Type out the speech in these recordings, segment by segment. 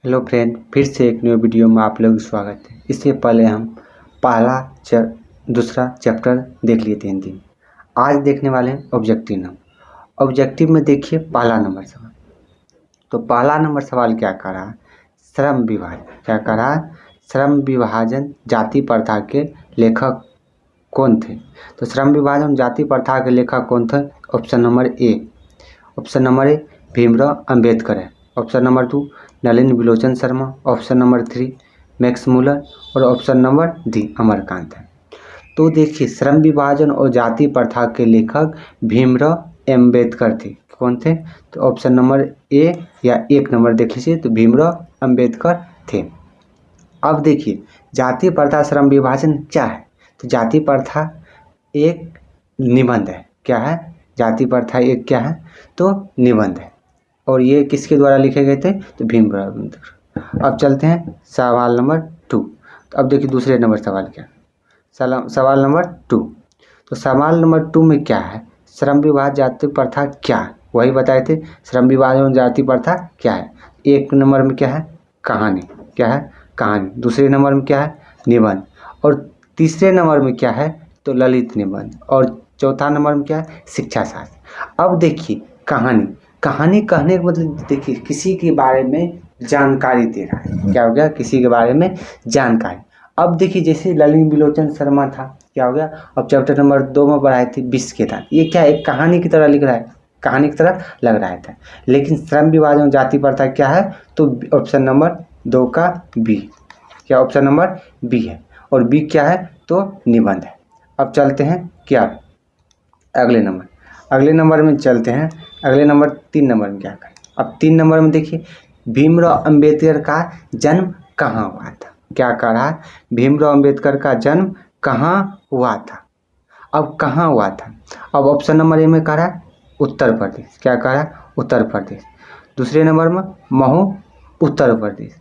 Hello friend, फिर से एक न्यू वीडियो में आप लोग स्वागत है। इससे पहले हम दूसरा चैप्टर देख लिए थे हिंदी में। आज देखने वाले हैं ऑब्जेक्टिव नंबर। ऑब्जेक्टिव में देखिए पहला नंबर सवाल। तो पहला नंबर सवाल क्या कर रहा है? श्रम विभाजन क्या कर रहा है? श्रम विभाजन जाति प्रथा के लेखक कौन थे? तो श्रम विभाजन जाति प्रथा के लेखक कौन थे? Option number A Bhimrao Ambedkar है। Option number 2 Nalini Bilochan Sharma. Option number 3 Max Muller और ऑप्शन नंबर डी अमरकांत है। तो देखिए, श्रम विभाजन और जाति प्रथा के लेखक भीमराव अंबेडकर थे। कौन थे? तो ऑप्शन नंबर ए या एक नंबर देख लीजिए, तो भीमराव अंबेडकर थे। अब देखिए, जाति प्रथा श्रम विभाजन क्या है? तो जाति प्रथा एक निबंध है। क्या है? जाति प्रथा एक क्या है? तो निबंध है। और ये किसके द्वारा लिखे गए थे? तो भीमराव अंबेडकर। अब चलते हैं सवाल नंबर 2। तो अब देखिए दूसरे नंबर सवाल क्या, सवाल नंबर 2। तो सवाल नंबर 2 में क्या है? श्रम विभाजन जाति प्रथा क्या है? वही बताए थे, श्रम विभाजन जाति प्रथा क्या है। एक नंबर में क्या है? कहानी। क्या है? कहानी। दूसरे नंबर में क्या है? निबंध। और तीसरे नंबर में क्या है? तो ललित निबंध। और चौथा नंबर में क्या है? शिक्षा शास्त्र। अब देखिए, कहानी कहने का मतलब देखिए, किसी के बारे में जानकारी दे रहा है। क्या हो गया? किसी के बारे में जानकारी। अब देखिए, जैसे ललित बिलोचन शर्मा था, क्या हो गया? अब चैप्टर नंबर 2 में पढ़ाए थे विश्व के दान। ये क्या है? एक कहानी की तरह लिख रहा है, कहानी की तरह लग रहा था। लेकिन श्रम विभाजन जाति प्रथा क्या है? तो ऑप्शन नंबर 2 का बी। क्या ऑप्शन नंबर बी है? और बी क्या है? तो निबंध है। अब चलते हैं क्या अगले नंबर में चलते हैं। अगले नंबर 3 नंबर में क्या करें? अब 3 नंबर में देखिए, भीमराव अंबेडकर का जन्म कहाँ हुआ था? क्या कर रहा है? भीमराव अंबेडकर का जन्म कहाँ हुआ था? अब कहाँ हुआ था? अब ऑप्शन नंबर ए में कह रहा है उत्तर प्रदेश। क्या कह रहा है? उत्तर प्रदेश। दूसरे नंबर में महू उत्तर प्रदेश।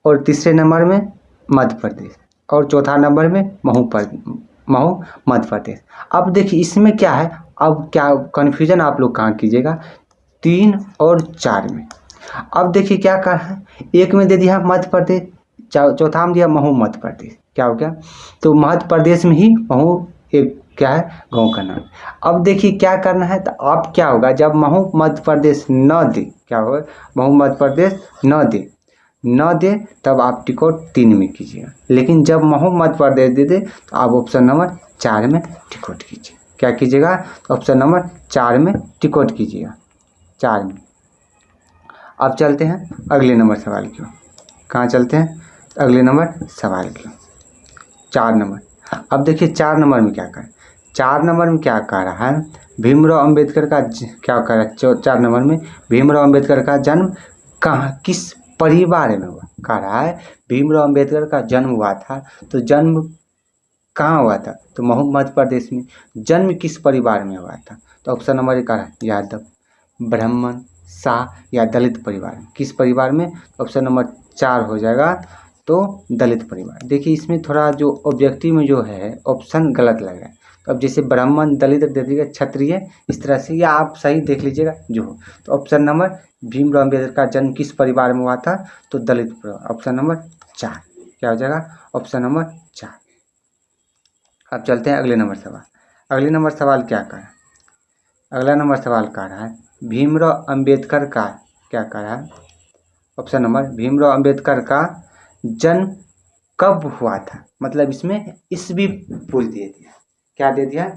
और तीसरे नंबर में मध्य प्रदेश। और चौथा नंबर में महू मध्य प्रदेश। अब देखिए, इसमें क्या है? अब क्या कन्फ्यूजन आप लोग कहाँ कीजिएगा? 3 और 4 में। अब देखिए क्या कर रहा है, एक में दे दिया मध्य प्रदेश, चौथा में दिया महू मध्य प्रदेश। क्या हो गया? तो मध्य प्रदेश में ही महू एक क्या है? गाँव का नाम। अब देखिए क्या करना है, तो अब क्या होगा, जब महू मध्य प्रदेश न दे, क्या होगा? महू मध्य प्रदेश न दे तब आप टिकट 3 में कीजिएगा। लेकिन जब महू मध्य प्रदेश दे दे तो आप ऑप्शन नंबर 4 में टिकट कीजिए। क्या कीजिएगा? ऑप्शन नंबर 4 में टिकट कीजिएगा, 4 में। अब चलते हैं अगले नंबर सवाल की ओर। कहाँ चलते हैं? अगले नंबर सवाल की ओर। 4 नंबर। अब देखिए 4 नंबर में क्या कर 4 नंबर में क्या कह रहा है? भीमराव अंबेडकर का क्या कह रहा है? 4 नंबर में भीमराव अंबेडकर का जन्म कहाँ, किस परिवार में हुआ? कह रहा है भीमराव अंबेडकर का जन्म हुआ था, तो जन्म कहाँ हुआ था? तो महू मध्य प्रदेश में। जन्म किस परिवार में हुआ था? तो ऑप्शन नंबर एक है यादव, ब्राह्मण, शाह या दलित परिवार में। किस परिवार में? ऑप्शन नंबर 4 हो जाएगा, तो दलित परिवार। देखिए इसमें थोड़ा जो ऑब्जेक्टिव में जो है ऑप्शन गलत लग रहा है। तो अब जैसे ब्राह्मण, दलित दे दीजिएगा, क्षत्रिय, इस तरह से, या आप सही देख लीजिएगा जो हो। तो ऑप्शन नंबर भीमराव अम्बेडकर का जन्म किस परिवार में हुआ था? तो दलित परिवार। ऑप्शन नंबर 4 क्या हो जाएगा? Option number 4। अब चलते हैं अगले नंबर सवाल। अगले नंबर सवाल क्या कर रहा है? अगला नंबर सवाल कह रहा है भीमराव अंबेडकर का क्या कह रहा है? ऑप्शन नंबर भीमराव अंबेडकर का जन्म कब हुआ था? मतलब इसमें ईस्वी पूछ दे दिया। क्या दे दिया?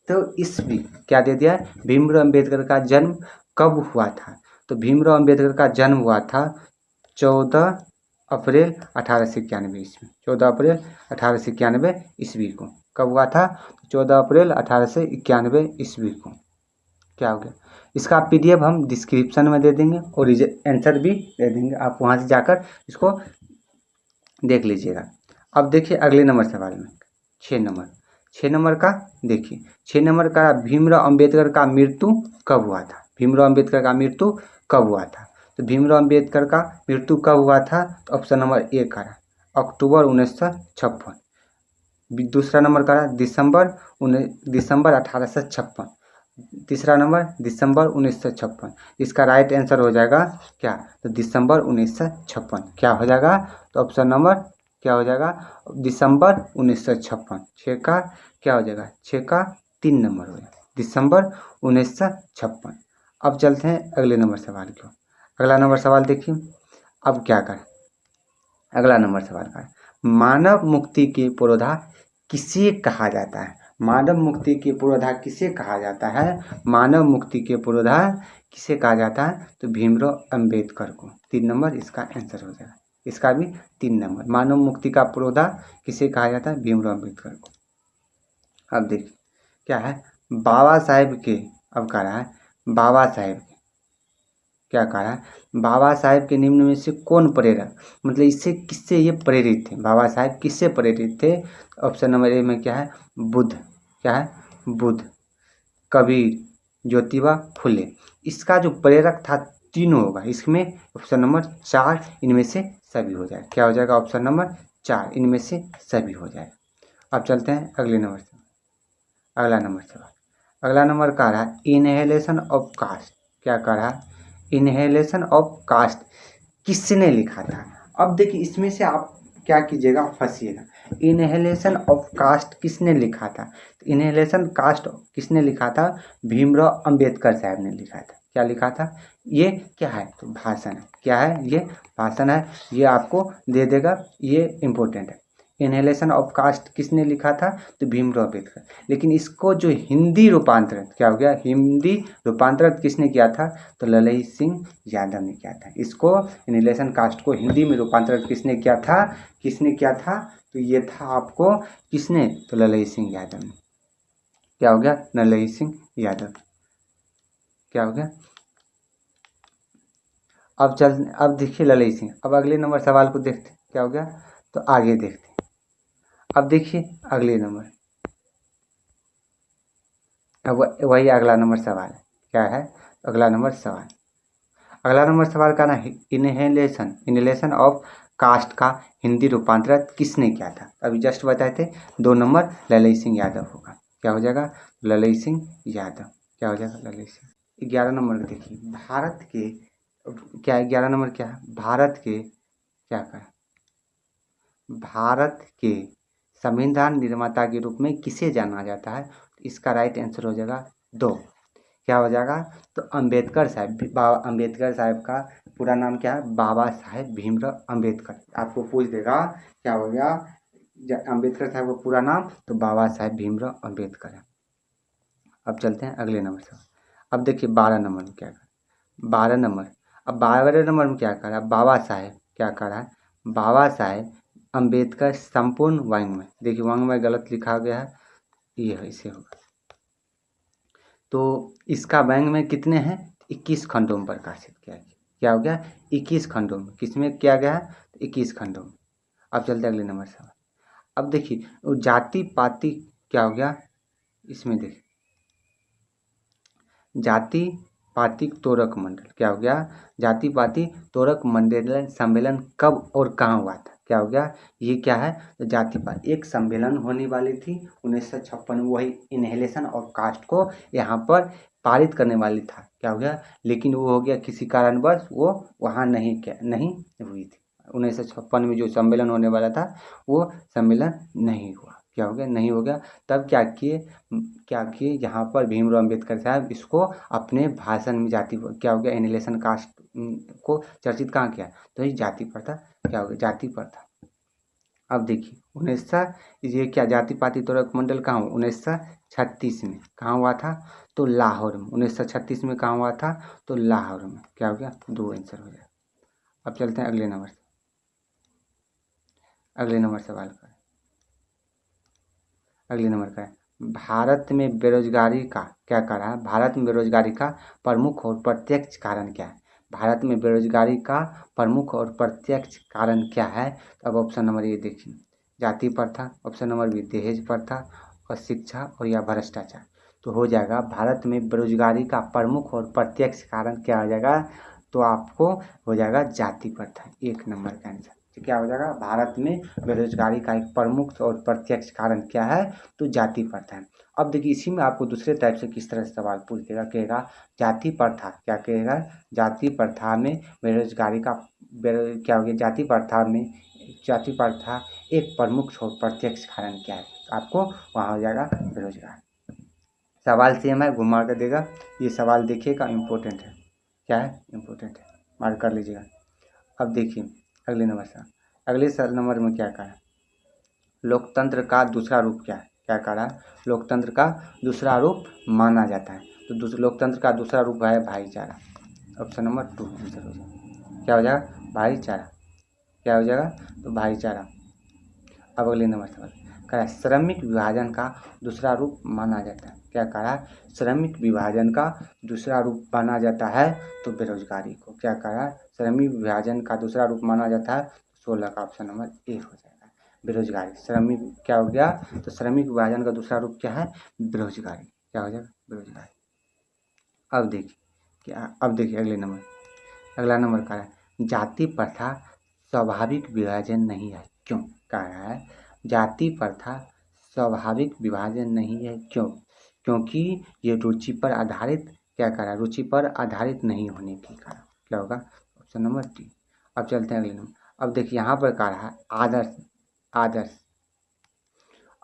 तो ईस्वी। क्या दे दिया? भीमराव अंबेडकर का जन्म कब हुआ था? तो भीमराव अंबेडकर का जन्म हुआ था 14 अप्रैल 1891 ईस्वी। 14 अप्रैल 1891 ईस्वी को। कब हुआ था? 14 अप्रैल 1891 ईस्वी को। क्या हो गया? इसका PDF हम डिस्क्रिप्शन में दे देंगे और आंसर भी दे देंगे, आप वहाँ से जाकर इसको देख लीजिएगा। अब देखिए अगले नंबर सवाल में 6 नंबर का देखिए, 6 नंबर का भीमराव अंबेडकर का मृत्यु कब हुआ था? भीमराव अंबेडकर का मृत्यु कब हुआ था? तो भीमराव अंबेडकर का मृत्यु कब हुआ था? तो ऑप्शन नंबर 1 का अक्टूबर 1956। दूसरा नंबर का दिसंबर 1856। तीसरा नंबर दिसंबर 1956। इसका राइट आंसर हो जाएगा क्या, तो दिसंबर 1956 क्या हो जाएगा, तो ऑप्शन नंबर क्या हो जाएगा, दिसंबर 1956। छः का क्या हो जाएगा, छः का 3 नंबर हो जाएगा, दिसंबर 1956। अब चलते हैं अगले नंबर सवाल की ओर। अगला नंबर सवाल देखिए, अब क्या करें, अगला नंबर सवाल का, मानव मुक्ति की पुरोधा किसे कहा जाता है, मानव मुक्ति की पुरोधा किसे कहा जाता है, मानव मुक्ति के पुरोधा किसे कहा जाता है, तो भीमराव अंबेडकर को। 3 नंबर इसका आंसर हो जाएगा, इसका भी 3 नंबर। मानव मुक्ति का पुरोधा किसे कहा जाता है, भीमराव अंबेडकर को। अब देखिए क्या है, बाबा साहेब के, अब कह रहा है बाबा साहेब क्या कह रहा है, बाबा साहेब के निम्न में से कौन प्रेरक, मतलब इससे किससे ये प्रेरित थे, बाबा साहेब किससे प्रेरित थे। ऑप्शन नंबर ए में क्या है, बुद्ध, क्या है, बुद्ध, कबीर, ज्योतिबा फुले। इसका जो प्रेरक था तीनों होगा इसमें, ऑप्शन नंबर 4 इनमें से सभी हो जाए, क्या हो जाएगा, ऑप्शन नंबर 4 इनमें से सभी हो जाए। अब चलते हैं अगले नंबर से, अगला नंबर सवाल, अगला नंबर कह रहा है इनहेलेशन ऑफ कास्ट, क्या कह रहा है, इनहेलेशन ऑफ कास्ट किसने लिखा था। अब देखिए इसमें से आप क्या कीजिएगा, फंसिएगा, इनहेलेशन ऑफ कास्ट किसने लिखा था, इनहेलेशन कास्ट किसने लिखा था, भीमराव अंबेडकर साहब ने लिखा था। क्या लिखा था, ये क्या है, तो भाषण है, क्या है, ये भाषण है, ये आपको दे देगा, ये इम्पोर्टेंट है। इनहेलेशन ऑफ कास्ट किसने लिखा था, तो भीमराव अंबेडकर। लेकिन इसको जो हिंदी रूपांतरित क्या हो गया, हिंदी रूपांतरित किसने किया था, तो ललई सिंह यादव ने किया था। इसको इनहेलेशन कास्ट को हिंदी में रूपांतरित किसने किया था, किसने किया था, तो ये था आपको किसने, तो ललई सिंह यादव ने। क्या हो गया, ललई सिंह यादव, क्या हो गया। अब देखिए ललई सिंह। अब अगले नंबर सवाल को देखते क्या हो गया, तो आगे देखते। अब देखिए अगले नंबर, अब वही अगला नंबर सवाल है, क्या है, अगला नंबर सवाल, अगला नंबर सवाल का ना इनहेलेशन ऑफ कास्ट का हिंदी रूपांतरित किसने किया था। अभी जस्ट बताए थे 2 नंबर ललई सिंह यादव होगा, क्या हो जाएगा, ललई सिंह यादव, क्या हो जाएगा, ललई सिंह। 11 नंबर देखिए, भारत के क्या 11 नंबर क्या है, भारत के क्या कहा, भारत के संविधान निर्माता के रूप में किसे जाना जाता है, इसका राइट आंसर हो जाएगा 2, क्या हो जाएगा, तो अंबेडकर साहब। बाबा अंबेडकर साहब का पूरा नाम क्या है, बाबा साहेब भीमराव अंबेडकर। आपको पूछ देगा क्या हो गया, अंबेडकर साहब का पूरा नाम, तो बाबा साहेब भीमराव अंबेडकर है। अब चलते हैं अगले नंबर से। अब देखिए 12 नंबर में क्या कर, 12 नंबर, अब 12 नंबर में क्या कर रहा है, बाबा साहेब क्या कर रहा है, बाबा साहेब अंबेडकर संपूर्ण वाङ्मय, देखिए वाङ्मय गलत लिखा गया है, ये है इसे होगा, तो इसका वाङ्मय कितने हैं, 21 खंडों में प्रकाशित किया गया, क्या हो गया, 21 खंडों में, किसमें किया गया है, 21 खंडों में। अब चलते अगले नंबर सवाल। अब देखिए जाति पाति क्या हो गया, इसमें देखिए जाति पाति तोरक मंडल, क्या हो गया, जाति पाति तोरक मंडल सम्मेलन कब और कहाँ हुआ था, क्या हो गया, ये क्या है, तो जाति पाति एक सम्मेलन होने वाली थी 1956, वही इनहेलेशन और कास्ट को यहाँ पर पारित करने वाली था, क्या हो गया, लेकिन वो हो गया किसी कारणवश वो वहाँ नहीं हुई थी। 1956 में जो सम्मेलन होने वाला था वो सम्मेलन नहीं हुआ, क्या हो गया, नहीं हो गया। तब क्या किए यहाँ पर भीमराव अंबेडकर साहब इसको अपने भाषण में जाति क्या हो गया, इनहेलेशन कास्ट को चर्चित कहाँ किया, तो ये जाति प्रथा, क्या हो गया, जाति प्रथा। अब देखिए 19 ये क्या जाति पाति तोरक मंडल कहाँ हुआ, 1936 में कहाँ हुआ था, तो लाहौर में। 1936 में कहाँ हुआ था, तो लाहौर में, क्या हो गया, 2 आंसर हो गया। अब चलते हैं अगले नंबर, अगले नंबर सवाल का, अगले नंबर का है भारत में बेरोजगारी का क्या कर रहा है, भारत में बेरोजगारी का प्रमुख और प्रत्यक्ष कारण क्या है, भारत में बेरोजगारी का प्रमुख और प्रत्यक्ष कारण क्या है। अब ऑप्शन नंबर ए देखिए, जाति प्रथा, ऑप्शन नंबर बी दहेज प्रथा, और शिक्षा और या भ्रष्टाचार। तो हो जाएगा भारत में बेरोजगारी का प्रमुख और प्रत्यक्ष कारण क्या हो जाएगा, तो आपको हो जाएगा जाति प्रथा, 1 नंबर का आंसर तो क्या हो जाएगा, भारत में बेरोजगारी का एक प्रमुख और प्रत्यक्ष कारण क्या है, तो जाति प्रथा है। अब देखिए इसी में आपको दूसरे टाइप से किस तरह से सवाल पूछ देगा, कहेगा जाति प्रथा, क्या कहेगा, जाति प्रथा में बेरोजगारी का क्या हो गया, जाति प्रथा एक प्रमुख और प्रत्यक्ष कारण क्या है, आपको वहाँ हो जाएगा बेरोजगार। सवाल सेम है, घुमा कर देगा। ये सवाल देखिएगा, इम्पोर्टेंट है, क्या है, इम्पोर्टेंट है, मार्क कर लीजिएगा। अब देखिए अगले नंबर से, अगले नंबर में क्या कहा, लोकतंत्र का दूसरा रूप क्या है, क्या कह रहा है, लोकतंत्र का दूसरा रूप माना जाता है। तो लोकतंत्र का दूसरा रूप है भाईचारा। ऑप्शन नंबर 2 आंसर हो जाएगा, क्या हो जाएगा, भाईचारा, क्या हो जाएगा, तो भाईचारा। अब अगले नंबर सवाल कह रहा है श्रमिक विभाजन का दूसरा रूप माना जाता है, क्या कह रहा है, श्रमिक विभाजन का दूसरा रूप माना जाता है तो बेरोजगारी को, क्या कह रहा है, श्रमिक विभाजन का दूसरा रूप माना जाता है, 16 का ऑप्शन नंबर ए हो जाएगा, बेरोजगारी। श्रमिक क्या हो गया, तो श्रमिक विभाजन का दूसरा रूप क्या है, बेरोजगारी, क्या हो जाएगा, बेरोजगारी। अब देखिए क्या, अब देखिए अगले नंबर, अगला नंबर कह रहा है जाति प्रथा स्वाभाविक विभाजन नहीं है, क्यों, कह रहा है जाति प्रथा स्वाभाविक विभाजन नहीं है, क्यों, क्योंकि ये रुचि पर आधारित, क्या कह रहा है, रुचि पर आधारित नहीं होने के कारण, क्या होगा, ऑप्शन नंबर डी। अब चलते हैं अगले नंबर। अब देखिए यहाँ पर कह रहा है आदर्श, आदर्श।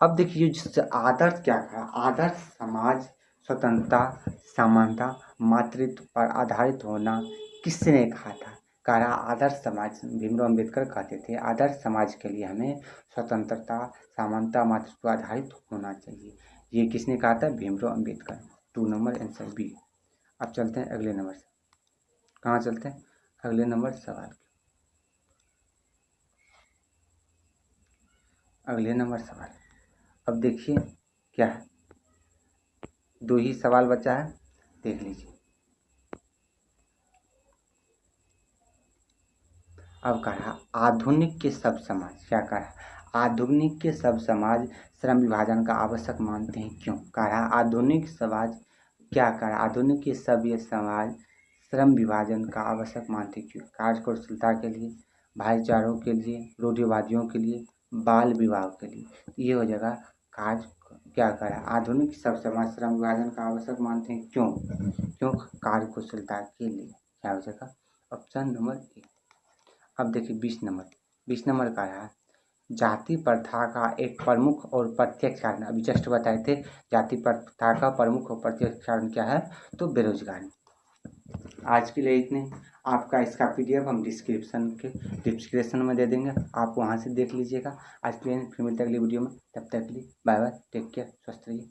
अब देखिए जिससे आदर्श क्या कहा, आदर्श समाज स्वतंत्रता, समानता, मातृत्व पर आधारित होना किसने कहा था, कह रहा आदर्श समाज, भीमराव अम्बेडकर कहते थे आदर्श समाज के लिए हमें स्वतंत्रता, समानता, मातृत्व पर आधारित होना चाहिए। ये किसने कहा था, Bhimrao Ambedkar. 2 number answer B. अब चलते हैं अगले नंबर से, कहाँ चलते हैं, अगले नंबर सवाल, अगले नंबर सवाल। अब देखिए क्या है, 2 ही सवाल बचा है, देख लीजिए। अब कह रहा आधुनिक के सब समाज, क्या कह रहा, आधुनिक के सब समाज श्रम विभाजन का आवश्यक मानते हैं, क्यों, कह रहा आधुनिक समाज, क्या कह रहा आधुनिक के सब ये समाज श्रम विभाजन का आवश्यक मानते हैं, क्यों, कार्यकुशलता के लिए, भाईचारों के लिए, रूढ़िवादियों के लिए, बाल विवाह के लिए। ये हो जाएगा कार्य, क्या कह रहा आधुनिक सब समाज श्रम विभाजन का आवश्यक मानते हैं, क्यों, क्यों, कार्यकुशलता के लिए, क्या हो जाएगा, ऑप्शन नंबर ए। अब देखिए 20 नंबर का है जाति प्रथा का एक प्रमुख और प्रत्यक्ष कारण, अभी जस्ट बताए थे जाति प्रथा का प्रमुख और प्रत्यक्ष कारण क्या है, तो बेरोजगारी। आज के लिए इतने, आपका इसका PDF हम डिस्क्रिप्शन में दे देंगे, आप वहां से देख लीजिएगा। आज के लिए फिर मिलते हैं अगली वीडियो में, तब तक के लिए बाय बाय, टेक केयर, स्वस्थ रहिए।